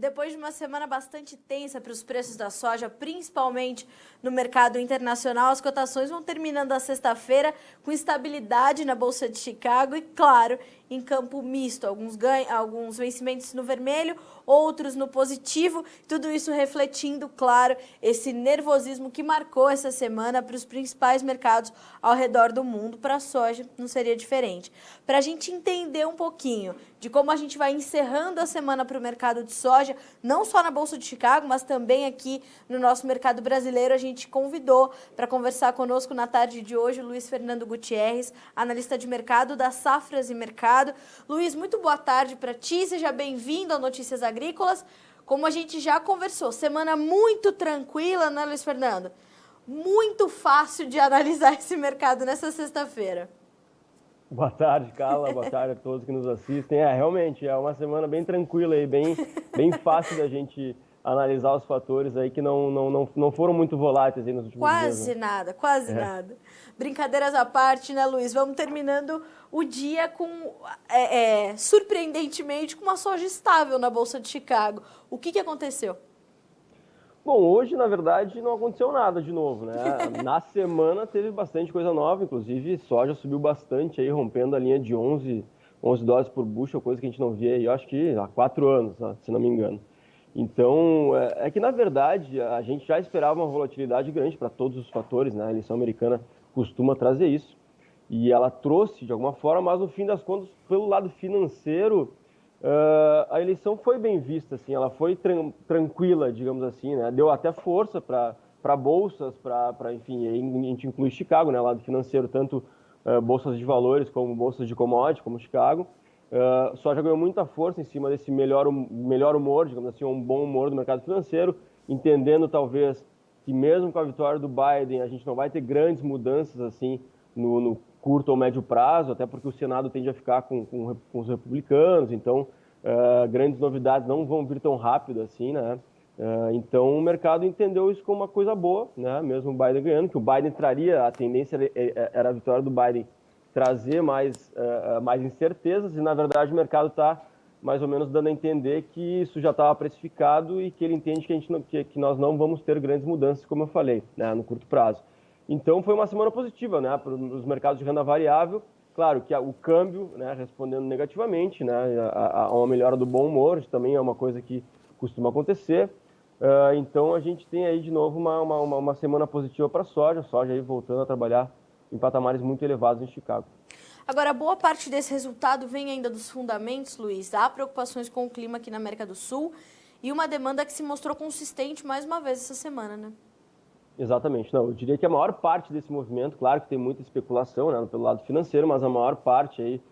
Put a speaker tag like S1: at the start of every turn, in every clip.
S1: depois de uma semana bastante tensa para os preços da soja, principalmente no mercado internacional, as cotações vão terminando a sexta-feira com estabilidade na Bolsa de Chicago e, claro, em campo misto. Alguns vencimentos no vermelho, outros no positivo. Tudo isso refletindo, claro, esse nervosismo que marcou essa semana para os principais mercados ao redor do mundo. Para a soja não seria diferente. Para a gente entender um pouquinho de como a gente vai encerrando a semana para o mercado de soja, não só na Bolsa de Chicago, mas também aqui no nosso mercado brasileiro, a gente convidou para conversar conosco na tarde de hoje o Luiz Fernando Gutierrez, analista de mercado da Safras e Mercado. Luiz, muito boa tarde para ti, seja bem-vindo ao Notícias Agrícolas. Como a gente já conversou, semana muito tranquila, né, Luiz Fernando? Muito fácil de analisar esse mercado nessa sexta-feira.
S2: Boa tarde, Carla. Boa tarde a todos que nos assistem. Realmente, é uma semana bem tranquila e bem fácil da gente analisar os fatores aí que não foram muito voláteis aí nos últimos dias.
S1: Quase nada, quase nada. Brincadeiras à parte, né, Luiz? Vamos terminando o dia com, surpreendentemente, com uma soja estável na Bolsa de Chicago. O que aconteceu?
S2: Bom, hoje, na verdade, não aconteceu nada de novo, né? Na semana teve bastante coisa nova, inclusive soja subiu bastante aí, rompendo a linha de 11 dólares por bushel, coisa que a gente não via aí, eu acho que há 4 anos, né, se não me engano. Então, é que, na verdade, a gente já esperava uma volatilidade grande para todos os fatores, né? A eleição americana costuma trazer isso. E ela trouxe, de alguma forma, mas no fim das contas, pelo lado financeiro, a eleição foi bem vista, assim, ela foi tranquila, digamos assim, né? Deu até força para bolsas, enfim, a gente inclui Chicago, né? Lado financeiro, tanto bolsas de valores como bolsas de commodities, como Chicago. Soja ganhou muita força em cima desse melhor humor, digamos assim, um bom humor do mercado financeiro, entendendo talvez que mesmo com a vitória do Biden, a gente não vai ter grandes mudanças assim no curto ou médio prazo, até porque o Senado tende a ficar com os republicanos, então grandes novidades não vão vir tão rápido assim, né? Então o mercado entendeu isso como uma coisa boa, né? Mesmo o Biden ganhando, que o Biden traria, a tendência era a vitória do Biden trazer mais incertezas, e na verdade o mercado está mais ou menos dando a entender que isso já estava precificado e que ele entende que nós não vamos ter grandes mudanças, como eu falei, né, no curto prazo. Então foi uma semana positiva, né, para os mercados de renda variável. Claro que o câmbio, né, respondendo negativamente, né, a uma melhora do bom humor, isso também é uma coisa que costuma acontecer. Então a gente tem aí de novo uma semana positiva para a soja aí voltando a trabalhar em patamares muito elevados em Chicago.
S1: Agora, boa parte desse resultado vem ainda dos fundamentos, Luiz. Há preocupações com o clima aqui na América do Sul e uma demanda que se mostrou consistente mais uma vez essa semana, né?
S2: Exatamente. Não, eu diria que a maior parte desse movimento, claro que tem muita especulação, né, pelo lado financeiro, mas a maior parte aí,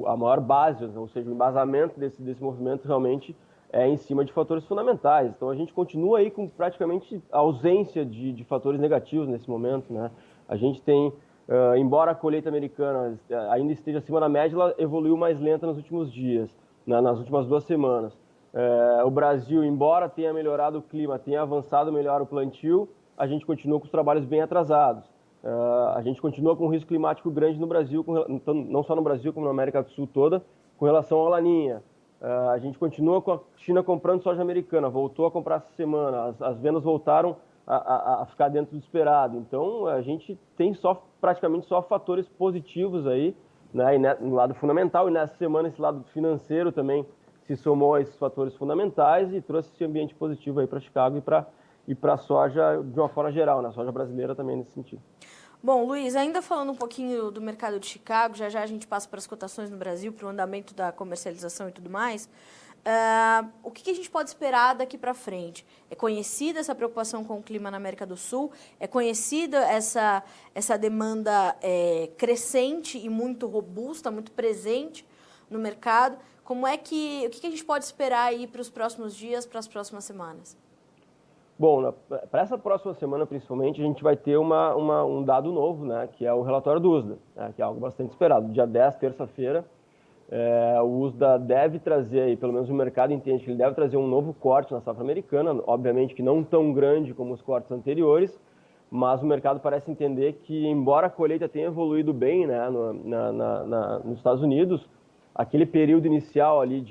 S2: a maior base, ou seja, o embasamento desse movimento realmente é em cima de fatores fundamentais. Então a gente continua aí com praticamente ausência de fatores negativos nesse momento, né? A gente tem, embora a colheita americana ainda esteja acima da média, ela evoluiu mais lenta nos últimos dias, né, nas últimas 2 semanas. O Brasil, embora tenha melhorado o clima, tenha avançado melhor o plantio, a gente continua com os trabalhos bem atrasados. A gente continua com um risco climático grande no Brasil, não só no Brasil, como na América do Sul toda, com relação ao Laninha. A gente continua com a China comprando soja americana, voltou a comprar essa semana, as vendas voltaram a ficar dentro do esperado. Então, a gente tem praticamente só fatores positivos aí, né, no lado fundamental, e nessa semana esse lado financeiro também se somou a esses fatores fundamentais e trouxe esse ambiente positivo aí para Chicago e para a soja de uma forma geral, né? A soja brasileira também nesse sentido.
S1: Bom, Luiz, ainda falando um pouquinho do mercado de Chicago, já a gente passa para as cotações no Brasil, para o andamento da comercialização e tudo mais. O que a gente pode esperar daqui para frente? É conhecida essa preocupação com o clima na América do Sul? É conhecida essa demanda crescente e muito robusta, muito presente no mercado? O que a gente pode esperar aí para os próximos dias, para as próximas semanas?
S2: Bom, para essa próxima semana, principalmente, a gente vai ter um dado novo, né, que é o relatório do USDA, né, que é algo bastante esperado. Dia 10, terça-feira, o USDA deve trazer, aí, pelo menos o mercado entende que ele deve trazer um novo corte na safra americana, obviamente que não tão grande como os cortes anteriores, mas o mercado parece entender que, embora a colheita tenha evoluído bem, né, nos Estados Unidos, aquele período inicial ali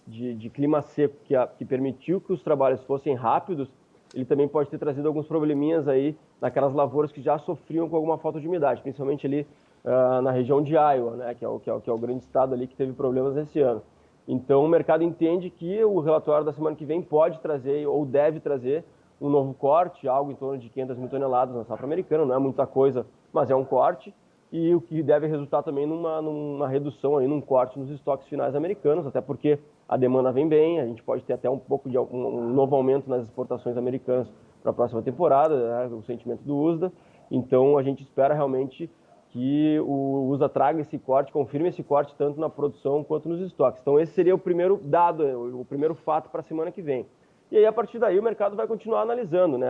S2: de clima seco que permitiu que os trabalhos fossem rápidos, ele também pode ter trazido alguns probleminhas aí naquelas lavouras que já sofriam com alguma falta de umidade, principalmente ali na região de Iowa, né, que é o grande estado ali que teve problemas esse ano. Então o mercado entende que o relatório da semana que vem pode trazer ou deve trazer um novo corte, algo em torno de 500 mil toneladas na safra americana, não é muita coisa, mas é um corte, e o que deve resultar também numa redução, aí, num corte nos estoques finais americanos, até porque a demanda vem bem, a gente pode ter até um pouco de um novo aumento nas exportações americanas para a próxima temporada, né, o sentimento do USDA, então a gente espera realmente que o USDA traga esse corte, confirme esse corte tanto na produção quanto nos estoques. Então esse seria o primeiro dado, o primeiro fato para a semana que vem. E aí, a partir daí, o mercado vai continuar analisando, né?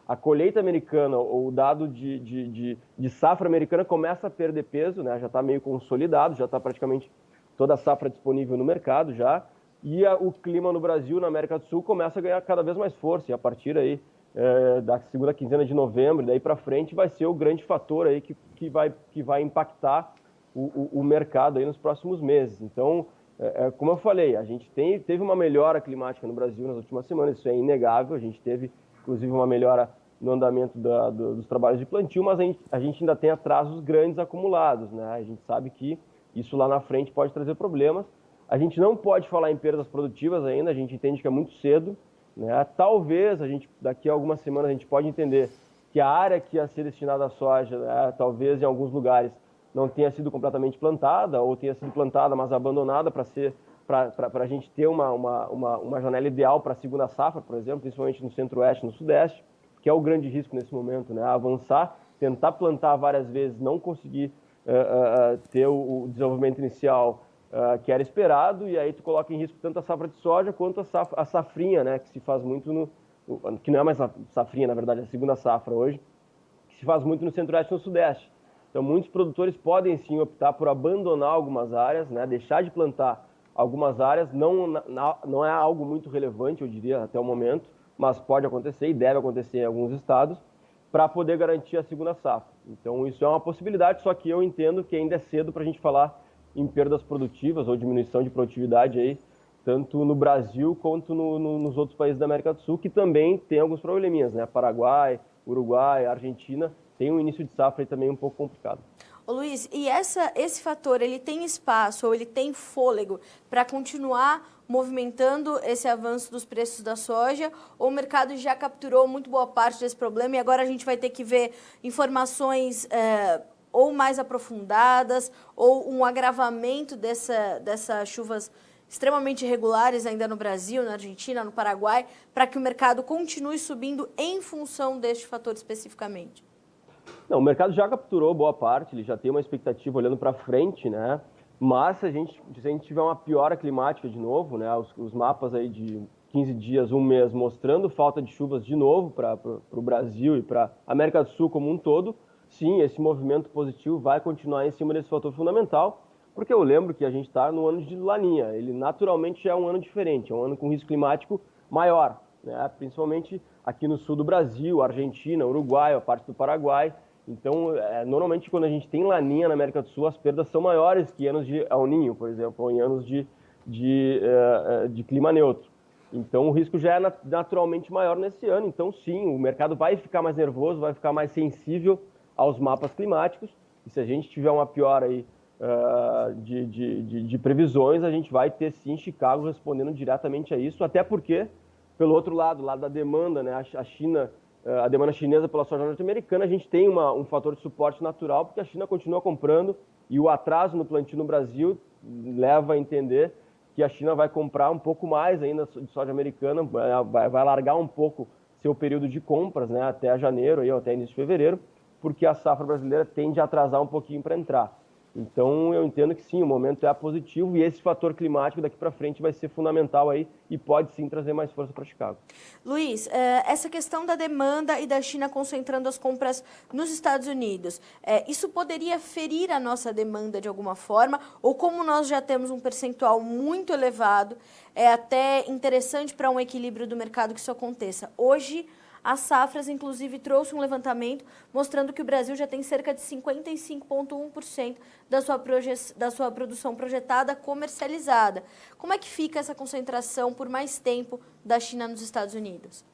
S2: A colheita americana, ou o dado de safra americana começa a perder peso, né? Já está meio consolidado, já está praticamente toda a safra disponível no mercado já. E o clima no Brasil, na América do Sul, começa a ganhar cada vez mais força. E a partir aí da segunda quinzena de novembro, daí para frente, vai ser o grande fator aí que vai impactar o mercado aí nos próximos meses. Então, como eu falei, a gente teve uma melhora climática no Brasil nas últimas semanas, isso é inegável, a gente teve inclusive uma melhora no andamento dos trabalhos de plantio, mas a gente ainda tem atrasos grandes acumulados, né? A gente sabe que isso lá na frente pode trazer problemas. A gente não pode falar em perdas produtivas ainda, a gente entende que é muito cedo, né? Talvez, daqui a algumas semanas, a gente pode entender que a área que ia ser destinada à soja, né, talvez em alguns lugares, não tenha sido completamente plantada, ou tenha sido plantada, mas abandonada para a gente ter uma janela ideal para a segunda safra, por exemplo, principalmente no centro-oeste e no sudeste, que é o grande risco nesse momento, né? Avançar, tentar plantar várias vezes, não conseguir ter o desenvolvimento inicial que era esperado, e aí tu coloca em risco tanto a safra de soja quanto a safrinha, né? Que se faz muito que não é mais a safrinha, na verdade, é a segunda safra hoje, que se faz muito no centro-oeste e no sudeste. Então, muitos produtores podem sim optar por abandonar algumas áreas, né, deixar de plantar algumas áreas. Não é algo muito relevante, eu diria, até o momento, mas pode acontecer e deve acontecer em alguns estados, para poder garantir a segunda safra. Então, isso é uma possibilidade, só que eu entendo que ainda é cedo para a gente falar em perdas produtivas ou diminuição de produtividade aí, tanto no Brasil quanto nos outros países da América do Sul, que também tem alguns probleminhas, né? Paraguai, Uruguai, Argentina, tem um início de safra aí também um pouco complicado.
S1: Ô Luiz, e esse fator, ele tem espaço ou ele tem fôlego para continuar movimentando esse avanço dos preços da soja, ou o mercado já capturou muito boa parte desse problema e agora a gente vai ter que ver informações ou mais aprofundadas ou um agravamento dessas chuvas extremamente irregulares ainda no Brasil, na Argentina, no Paraguai, para que o mercado continue subindo em função deste fator especificamente?
S2: Não, o mercado já capturou boa parte, ele já tem uma expectativa olhando para frente, né? Mas se a gente tiver uma piora climática de novo, né? Os mapas aí de 15 dias, um mês, mostrando falta de chuvas de novo para o Brasil e para a América do Sul como um todo, sim, esse movimento positivo vai continuar em cima desse fator fundamental, porque eu lembro que a gente está no ano de Laninha, ele naturalmente é um ano diferente, é um ano com risco climático maior, né? Principalmente aqui no sul do Brasil, Argentina, Uruguai, a parte do Paraguai. Então, normalmente quando a gente tem Laninha na América do Sul, as perdas são maiores que anos de El Niño, por exemplo, ou em anos de clima neutro. Então, o risco já é naturalmente maior nesse ano. Então, sim, o mercado vai ficar mais nervoso, vai ficar mais sensível aos mapas climáticos. E se a gente tiver uma piora aí de previsões, a gente vai ter sim Chicago respondendo diretamente a isso, até porque, pelo outro lado da demanda, né, a demanda chinesa pela soja norte-americana, a gente tem um fator de suporte natural, porque a China continua comprando e o atraso no plantio no Brasil leva a entender que a China vai comprar um pouco mais ainda de soja americana, vai alargar um pouco seu período de compras, né, até janeiro, ou até início de fevereiro, porque a safra brasileira tende a atrasar um pouquinho para entrar. Então, eu entendo que sim, o momento é positivo e esse fator climático daqui para frente vai ser fundamental aí e pode sim trazer mais força para Chicago.
S1: Luiz, essa questão da demanda e da China concentrando as compras nos Estados Unidos, isso poderia ferir a nossa demanda de alguma forma? Ou como nós já temos um percentual muito elevado, é até interessante para um equilíbrio do mercado que isso aconteça? Hoje, as safras, inclusive trouxe um levantamento mostrando que o Brasil já tem cerca de 55,1% da sua produção projetada comercializada. Como é que fica essa concentração por mais tempo da China nos Estados Unidos?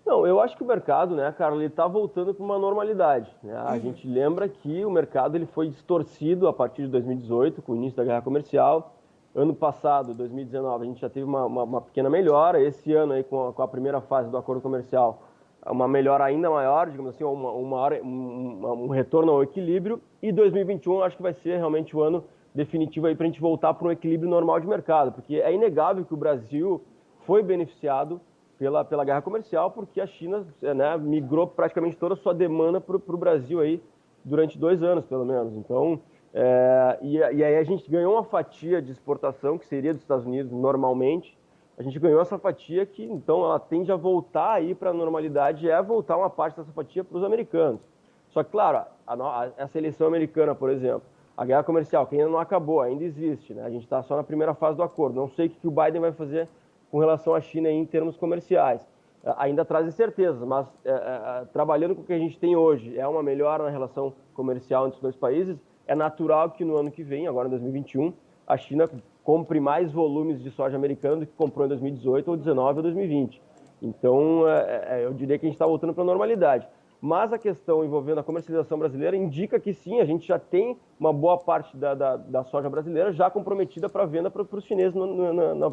S2: Não, eu acho que o mercado, né, Carla, ele está voltando para uma normalidade, né? A gente lembra que o mercado ele foi distorcido a partir de 2018, com o início da guerra comercial. Ano passado, 2019, a gente já teve uma pequena melhora. Esse ano, aí, com a primeira fase do acordo comercial, uma melhora ainda maior, digamos assim, um retorno ao equilíbrio. E 2021, acho que vai ser realmente o ano definitivo para a gente voltar para um equilíbrio normal de mercado, porque é inegável que o Brasil foi beneficiado pela guerra comercial, porque a China, né, migrou praticamente toda a sua demanda para o Brasil aí durante 2 anos, pelo menos. Então, e aí a gente ganhou uma fatia de exportação, que seria dos Estados Unidos normalmente. A gente ganhou essa fatia que, então, ela tende a voltar aí para a normalidade, voltar uma parte dessa fatia para os americanos. Só que, claro, essa eleição americana, por exemplo, a guerra comercial, que ainda não acabou, ainda existe, né? A gente está só na primeira fase do acordo. Não sei o que o Biden vai fazer com relação à China em termos comerciais. Ainda traz incertezas, mas trabalhando com o que a gente tem hoje, é uma melhora na relação comercial entre os dois países. É natural que no ano que vem, agora em 2021, a China compre mais volumes de soja americana do que comprou em 2018, ou 2019 ou 2020. Então, eu diria que a gente está voltando para a normalidade. Mas a questão envolvendo a comercialização brasileira indica que sim, a gente já tem uma boa parte da soja brasileira já comprometida para venda para os chineses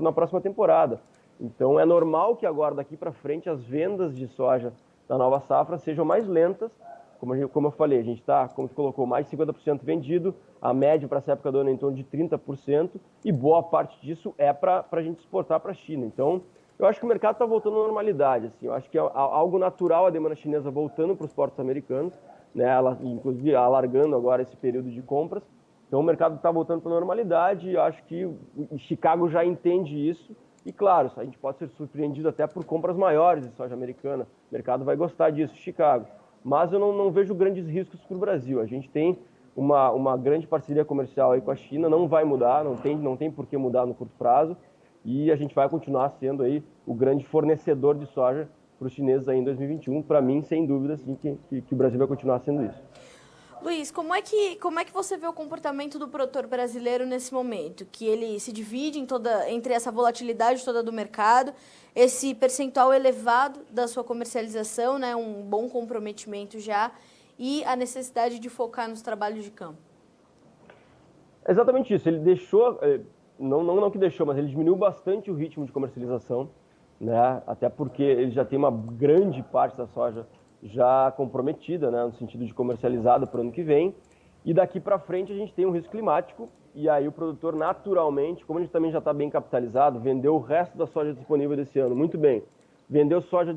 S2: na próxima temporada. Então é normal que agora, daqui para frente, as vendas de soja da nova safra sejam mais lentas. Como eu falei, a gente está, como você colocou, mais de 50% vendido, a média para essa época do ano é em torno de 30%, e boa parte disso é para a gente exportar para a China. Então, eu acho que o mercado está voltando à normalidade. Assim. Eu acho que é algo natural a demanda chinesa voltando para os portos americanos, né? Inclusive alargando agora esse período de compras. Então, o mercado está voltando para a normalidade, e eu acho que o Chicago já entende isso. E, claro, a gente pode ser surpreendido até por compras maiores de soja americana. O mercado vai gostar disso, Chicago. Mas eu não vejo grandes riscos para o Brasil. A gente tem uma grande parceria comercial aí com a China, não vai mudar, não tem por que mudar no curto prazo. E a gente vai continuar sendo aí o grande fornecedor de soja para os chineses aí em 2021. Para mim, sem dúvida, sim, que o Brasil vai continuar sendo isso.
S1: Luiz, como é que você vê o comportamento do produtor brasileiro nesse momento? Que ele se divide entre essa volatilidade toda do mercado, esse percentual elevado da sua comercialização, né, um bom comprometimento já, e a necessidade de focar nos trabalhos de campo?
S2: É exatamente isso. Ele deixou, não que deixou, mas ele diminuiu bastante o ritmo de comercialização, né? Até porque ele já tem uma grande parte da soja já comprometida, né, no sentido de comercializada para o ano que vem. E daqui para frente a gente tem um risco climático, e aí o produtor naturalmente, como a gente também já está bem capitalizado, vendeu o resto da soja disponível desse ano, muito bem. Vendeu soja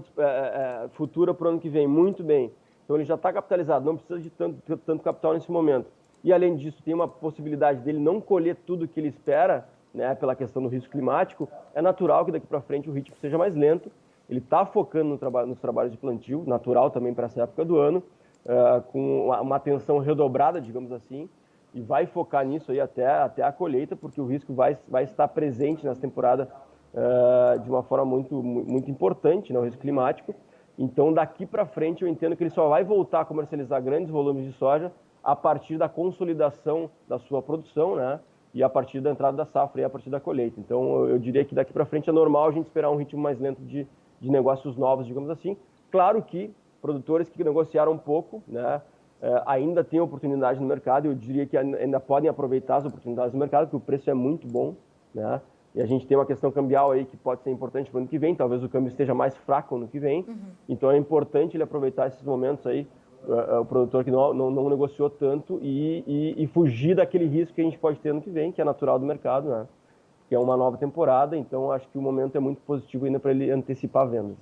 S2: futura para o ano que vem, muito bem. Então ele já está capitalizado, não precisa de tanto capital nesse momento. E além disso, tem uma possibilidade dele não colher tudo que ele espera, né, pela questão do risco climático. É natural que daqui para frente o ritmo seja mais lento. Ele está focando nos trabalhos de plantio, natural também para essa época do ano, com uma atenção redobrada, digamos assim, e vai focar nisso aí até a colheita, porque o risco vai estar presente nessa temporada de uma forma muito importante, né, o risco climático. Então, daqui para frente, eu entendo que ele só vai voltar a comercializar grandes volumes de soja a partir da consolidação da sua produção, né, e a partir da entrada da safra e a partir da colheita. Então, eu diria que daqui para frente é normal a gente esperar um ritmo mais lento de negócios novos, digamos assim. Claro que produtores que negociaram um pouco, né, ainda têm oportunidade no mercado. Eu diria que ainda podem aproveitar as oportunidades do mercado, porque o preço é muito bom, né? E a gente tem uma questão cambial aí que pode ser importante para o ano que vem. Talvez o câmbio esteja mais fraco no ano que vem. Então é importante ele aproveitar esses momentos aí, o produtor que não negociou tanto, e fugir daquele risco que a gente pode ter ano que vem, que é natural do mercado, né? Que é uma nova temporada, então acho que o momento é muito positivo ainda para ele antecipar vendas.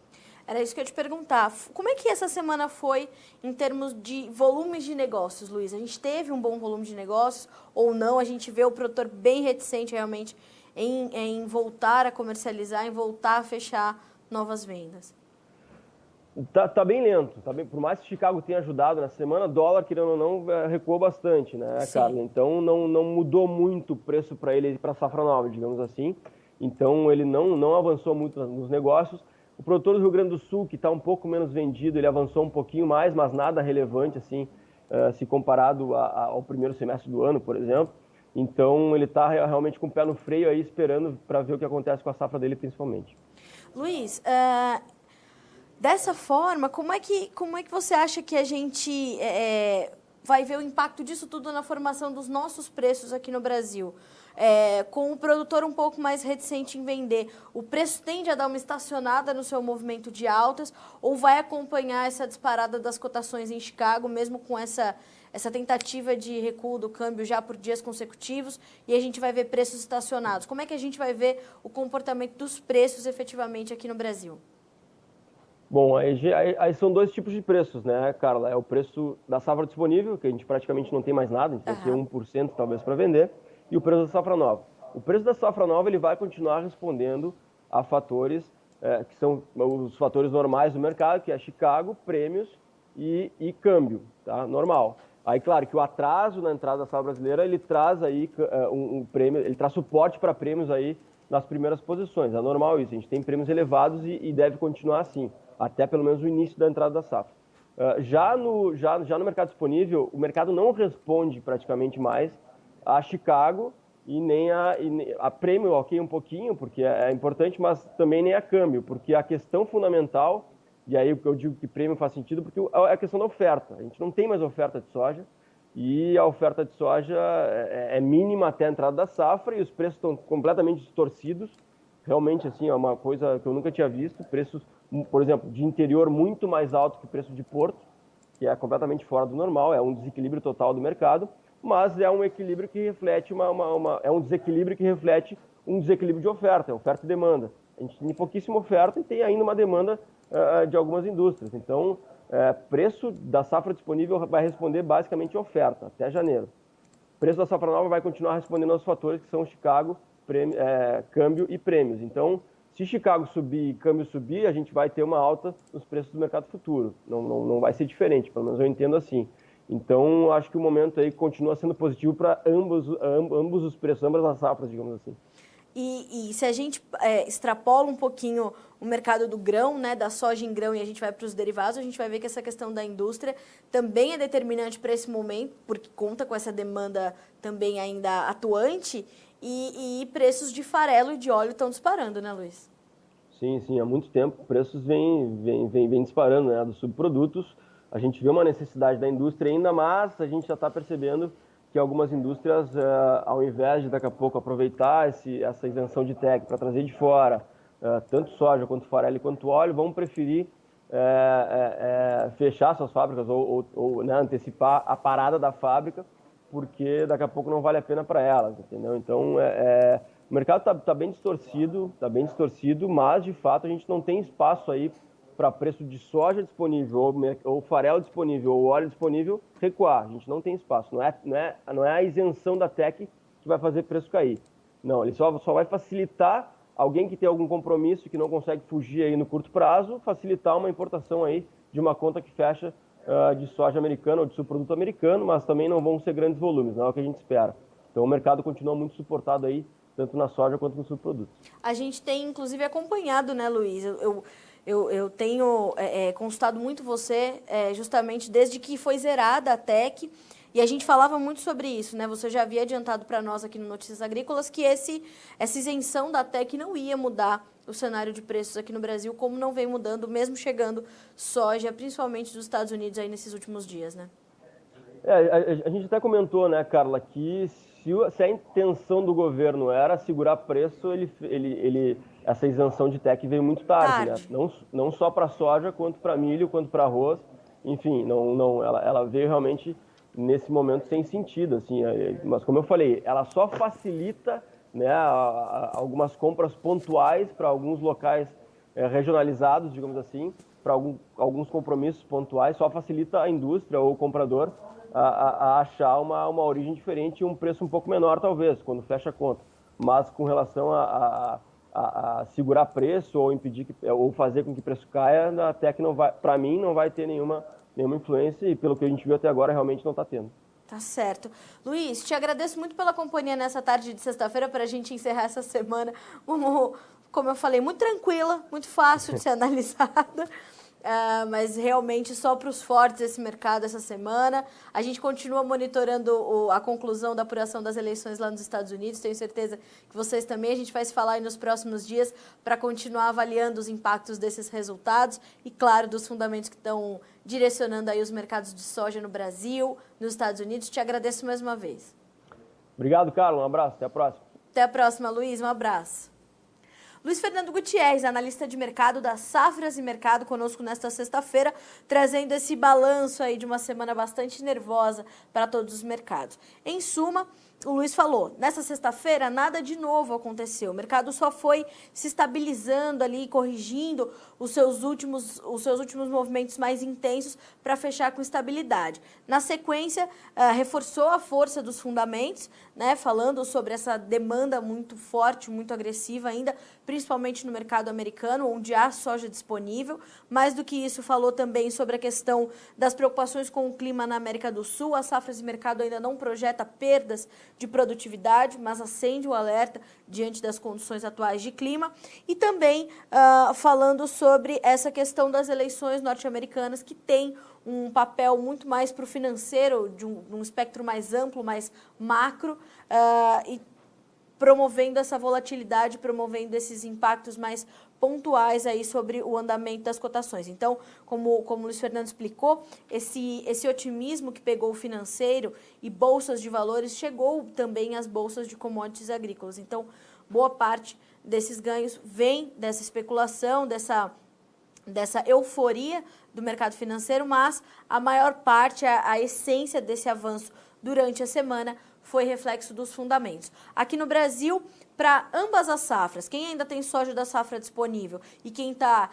S1: Era isso que eu ia te perguntar. Como é que essa semana foi em termos de volumes de negócios, Luiz? A gente teve um bom volume de negócios ou não? A gente vê o produtor bem reticente realmente em voltar a comercializar, em voltar a fechar novas vendas.
S2: Tá bem lento, por mais que Chicago tenha ajudado na semana, dólar, querendo ou não, recuou bastante, né, Carla? Então não mudou muito o preço para ele para a safra nova, digamos assim. Então ele não avançou muito nos negócios, O produtor do Rio Grande do Sul, que está um pouco menos vendido, ele avançou um pouquinho mais, mas nada relevante assim, se comparado ao primeiro semestre do ano, por exemplo. Então ele está realmente com o pé no freio aí, esperando para ver o que acontece com a safra dele, principalmente.
S1: Luiz, dessa forma, como é que você acha que a gente vai ver o impacto disso tudo na formação dos nossos preços aqui no Brasil? Com o produtor um pouco mais reticente em vender, o preço tende a dar uma estacionada no seu movimento de altas ou vai acompanhar essa disparada das cotações em Chicago, mesmo com essa tentativa de recuo do câmbio já por dias consecutivos, e a gente vai ver preços estacionados? Como é que a gente vai ver o comportamento dos preços efetivamente aqui no Brasil?
S2: Bom, aí são dois tipos de preços, né, Carla? É o preço da safra disponível, que a gente praticamente não tem mais nada, a gente vai ter 1% talvez para vender, e o preço da safra nova. O preço da safra nova ele vai continuar respondendo a fatores que são os fatores normais do mercado, que é Chicago, prêmios e câmbio, tá? Normal. Aí, claro, que o atraso na entrada da safra brasileira, ele traz aí um prêmio, ele traz suporte para prêmios aí nas primeiras posições. É normal isso, a gente tem prêmios elevados e deve continuar assim, até pelo menos o início da entrada da safra. Já no mercado disponível, o mercado não responde praticamente mais a Chicago e nem a prêmio, ok, um pouquinho, porque é importante, mas também nem a câmbio, porque a questão fundamental, e aí eu digo que prêmio faz sentido, porque é a questão da oferta. A gente não tem mais oferta de soja, e a oferta de soja é mínima até a entrada da safra, e os preços estão completamente distorcidos. Realmente, assim, é uma coisa que eu nunca tinha visto, preços, por exemplo, de interior muito mais alto que o preço de porto, que é completamente fora do normal, é um desequilíbrio total do mercado, mas é um equilíbrio que reflete é um desequilíbrio que reflete um desequilíbrio de oferta e demanda. A gente tem pouquíssima oferta e tem ainda uma demanda de algumas indústrias. Então, preço da safra disponível vai responder basicamente a oferta, até janeiro. Preço da safra nova vai continuar respondendo aos fatores que são Chicago, câmbio e prêmios. Então, se Chicago subir e câmbio subir, a gente vai ter uma alta nos preços do mercado futuro. Não vai ser diferente, pelo menos eu entendo assim. Então, acho que o momento aí continua sendo positivo para ambos os preços, ambas as safras, digamos assim.
S1: E se a gente extrapola um pouquinho o mercado do grão, né, da soja em grão, e a gente vai para os derivados, a gente vai ver que essa questão da indústria também é determinante para esse momento, porque conta com essa demanda também ainda atuante, e preços de farelo e de óleo estão disparando, né, Luiz?
S2: Sim, há muito tempo preços vêm disparando, né, dos subprodutos. A gente vê uma necessidade da indústria ainda, mas a gente já está percebendo que algumas indústrias, ao invés de daqui a pouco aproveitar essa isenção de TEC para trazer de fora, tanto soja quanto farelo quanto óleo, vão preferir fechar suas fábricas ou né, antecipar a parada da fábrica, porque daqui a pouco não vale a pena para elas, entendeu? Então, o mercado está bem distorcido, mas de fato a gente não tem espaço aí para preço de soja disponível, ou farelo disponível, ou óleo disponível, recuar. A gente não tem espaço. Não é a isenção da TEC que vai fazer preço cair. Não, ele só vai facilitar alguém que tem algum compromisso, que não consegue fugir aí no curto prazo, facilitar uma importação aí de uma conta que fecha de soja americana ou de subproduto americano, mas também não vão ser grandes volumes, não é o que a gente espera. Então o mercado continua muito suportado aí, tanto na soja quanto nos subprodutos.
S1: A gente tem, inclusive, acompanhado, né, Luiz? Eu tenho consultado muito você justamente desde que foi zerada a TEC, e a gente falava muito sobre isso, né? Você já havia adiantado para nós aqui no Notícias Agrícolas que essa isenção da TEC não ia mudar o cenário de preços aqui no Brasil, como não vem mudando, mesmo chegando soja, principalmente dos Estados Unidos aí nesses últimos dias, né?
S2: A gente até comentou, né, Carla, que se a intenção do governo era segurar preço, essa isenção de TEC veio muito tarde. Né? Não só para soja, quanto para milho, quanto para arroz. Enfim, ela veio realmente nesse momento sem sentido. Assim, mas como eu falei, ela só facilita, né, algumas compras pontuais para alguns locais regionalizados, digamos assim, para alguns compromissos pontuais, só facilita a indústria ou o comprador a achar uma origem diferente e um preço um pouco menor, talvez, quando fecha a conta. Mas com relação a segurar preço ou impedir ou fazer com que o preço caia, a TEC para mim, não vai ter nenhuma influência e pelo que a gente viu até agora, realmente não está tendo.
S1: Tá certo. Luiz, te agradeço muito pela companhia nessa tarde de sexta-feira para a gente encerrar essa semana como eu falei, muito tranquila, muito fácil de ser analisada. Mas realmente só para os fortes esse mercado essa semana. A gente continua monitorando a conclusão da apuração das eleições lá nos Estados Unidos. Tenho certeza que vocês também. A gente vai se falar aí nos próximos dias para continuar avaliando os impactos desses resultados e, claro, dos fundamentos que estão direcionando aí os mercados de soja no Brasil, nos Estados Unidos. Te agradeço mais uma vez.
S2: Obrigado, Carlos. Um abraço. Até a próxima.
S1: Até a próxima, Luiz. Um abraço. Luiz Fernando Gutierrez, analista de mercado da Safras e Mercado, conosco nesta sexta-feira, trazendo esse balanço aí de uma semana bastante nervosa para todos os mercados. Em suma, o Luiz falou, nessa sexta-feira nada de novo aconteceu, o mercado só foi se estabilizando ali, corrigindo os seus últimos movimentos mais intensos para fechar com estabilidade. Na sequência, reforçou a força dos fundamentos, né, falando sobre essa demanda muito forte, muito agressiva ainda, principalmente no mercado americano, onde há soja disponível. Mais do que isso, falou também sobre a questão das preocupações com o clima na América do Sul. A Safras e Mercado ainda não projeta perdas de produtividade, mas acende o alerta diante das condições atuais de clima. E também falando sobre essa questão das eleições norte-americanas, que tem um papel muito mais para o financeiro, de um espectro mais amplo, mais macro, e promovendo essa volatilidade, promovendo esses impactos mais pontuais aí sobre o andamento das cotações. Então, como o Luiz Fernando explicou, esse otimismo que pegou o financeiro e bolsas de valores chegou também às bolsas de commodities agrícolas. Então, boa parte desses ganhos vem dessa especulação, dessa euforia do mercado financeiro, mas a maior parte, a essência desse avanço durante a semana foi reflexo dos fundamentos. Aqui no Brasil, para ambas as safras, quem ainda tem soja da safra disponível e quem está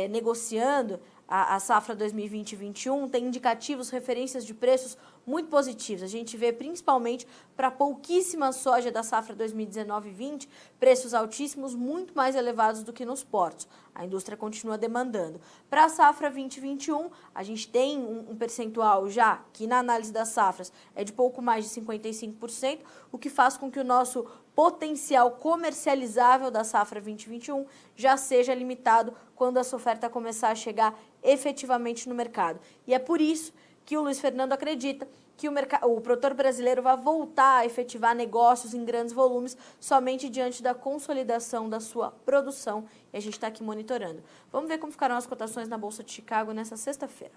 S1: negociando a safra 2020 e 2021, tem indicativos, referências de preços muito positivos. A gente vê principalmente para pouquíssima soja da safra 2019 e 20, preços altíssimos, muito mais elevados do que nos portos. A indústria continua demandando. Para a safra 2021, a gente tem um percentual já, que na análise das safras é de pouco mais de 55%, o que faz com que o nosso potencial comercializável da safra 2021 já seja limitado quando essa oferta começar a chegar efetivamente no mercado. E é por isso que o Luiz Fernando acredita que o produtor brasileiro vai voltar a efetivar negócios em grandes volumes somente diante da consolidação da sua produção. E a gente está aqui monitorando. Vamos ver como ficarão as cotações na Bolsa de Chicago nessa sexta-feira.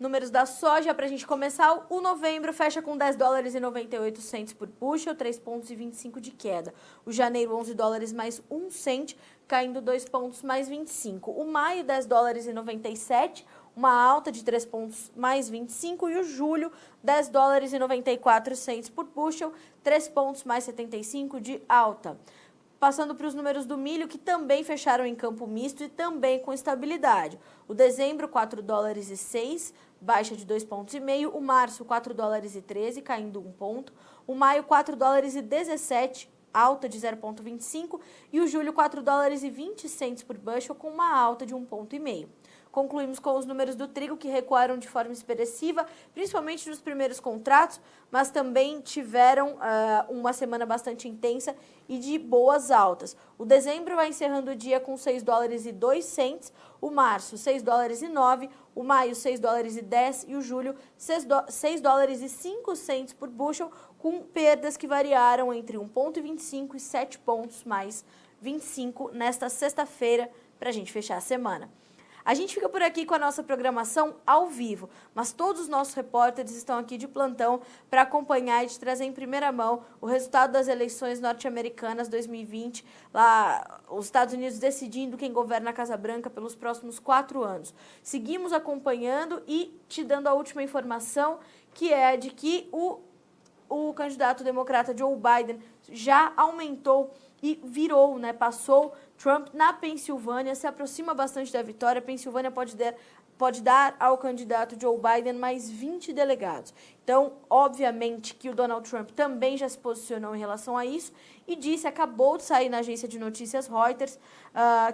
S1: Números da soja, para a gente começar, o novembro fecha com $10,98 por bushel, 3,25 pontos de queda. O janeiro, $11 mais 1 cent, caindo 2 pontos mais 25. O maio, $10,97, uma alta de 3 pontos mais 25. E o julho, $10,94 por bushel, 3 pontos mais 75 de alta. Passando para os números do milho, que também fecharam em campo misto e também com estabilidade. O dezembro, $4,06, baixa de 2,5 pontos. O março, $4,13, caindo 1 ponto. O maio, $4,17, alta de 0,25. E o julho, $4,20 por bushel, com uma alta de 1,5 ponto. Concluímos com os números do trigo, que recuaram de forma expressiva, principalmente nos primeiros contratos, mas também tiveram uma semana bastante intensa e de boas altas. O dezembro vai encerrando o dia com $6,02, o março $6,09, o maio $6,10 e o julho $6,05 por bushel, com perdas que variaram entre 1,25 ponto e 7 pontos mais 25 nesta sexta-feira, para a gente fechar a semana. A gente fica por aqui com a nossa programação ao vivo, mas todos os nossos repórteres estão aqui de plantão para acompanhar e te trazer em primeira mão o resultado das eleições norte-americanas 2020, lá os Estados Unidos decidindo quem governa a Casa Branca pelos próximos 4 anos. Seguimos acompanhando e te dando a última informação, que é de que o candidato democrata Joe Biden já aumentou e virou, passou Trump na Pensilvânia, se aproxima bastante da vitória. A Pensilvânia pode dar ao candidato Joe Biden mais 20 delegados. Então, obviamente que o Donald Trump também já se posicionou em relação a isso e acabou de sair na agência de notícias Reuters,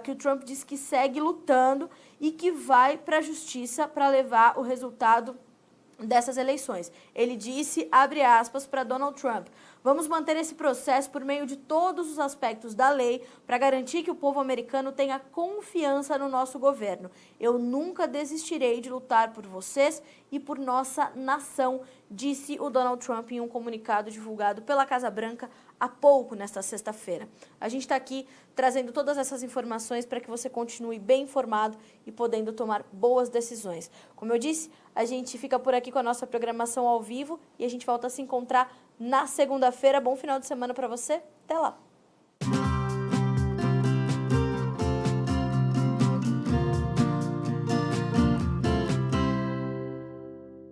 S1: que o Trump disse que segue lutando e que vai para a justiça para levar o resultado dessas eleições. Ele disse, abre aspas, para Donald Trump: Vamos manter esse processo por meio de todos os aspectos da lei para garantir que o povo americano tenha confiança no nosso governo. Eu nunca desistirei de lutar por vocês e por nossa nação, disse o Donald Trump em um comunicado divulgado pela Casa Branca há pouco, nesta sexta-feira. A gente está aqui trazendo todas essas informações para que você continue bem informado e podendo tomar boas decisões. Como eu disse, a gente fica por aqui com a nossa programação ao vivo e a gente volta a se encontrar na segunda-feira. Bom final de semana para você. Até lá!